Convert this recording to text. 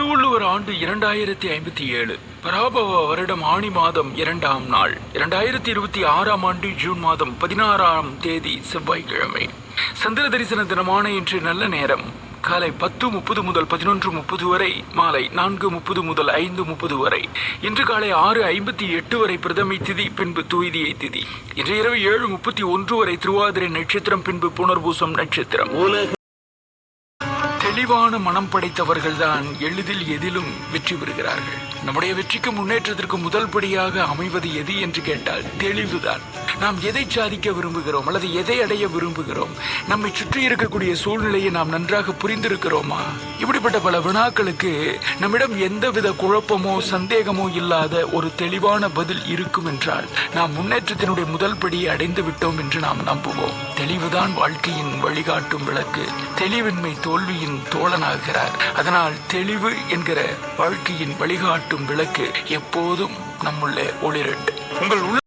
திருவள்ளுவர் ஆண்டு 2057, பராபவ வருடம் ஆணி மாதம் 2ஆம் நாள், 2026ஆம் ஆண்டு ஜூன் மாதம் 16ஆம் தேதி செவ்வாய்க்கிழமை. சந்திர தரிசன தினமான இன்று நல்ல நேரம் காலை 10:30 முதல் 11:30 வரை, மாலை 4:30 முதல் 5:30 வரை. இன்று காலை 6:58 வரை பிரதமை திதி, பின்பு துவிதியை திதி. இன்று இரவு 7:31 வரை திருவாதிரை நட்சத்திரம், பின்பு புனர்பூசம் நட்சத்திரம். தெளிவான மனம் படைத்தவர்கள்தான் எளிதில் எதிலும் வெற்றி பெறுகிறார்கள். நம்முடைய வெற்றிக்கு முன்னேற்றத்திற்கு முதல் படியாக அமைவது எது என்று கேட்டால் தெளிவுதான். நாம் எதை சாதிக்க விரும்புகிறோம் அல்லது எதை அடைய விரும்புகிறோம், நம்மை சுற்றி இருக்கக்கூடிய சூழ்நிலையை நாம் நன்றாக புரிந்திருக்கிறோமா? இப்படிப்பட்ட பல வினாக்களுக்கு நம்மிடம் எந்தவித குழப்பமோ சந்தேகமோ இல்லாத ஒரு தெளிவான பதில் இருக்கும் என்றால் நாம் முன்னேற்றத்தினுடைய முதல் படியை அடைந்து விட்டோம் என்று நாம் நம்புவோம். தெளிவுதான் வாழ்க்கையின் வழிகாட்டும் விளக்கு. தெளிவின்மை தோல்வியின் தோழனாகிறார். அதனால் தெளிவு என்கிற வாழ்க்கையின் வழிகாட்டும் விளக்கு எப்போதும் நம்முள்ளே ஒளிரட்டும். உங்கள்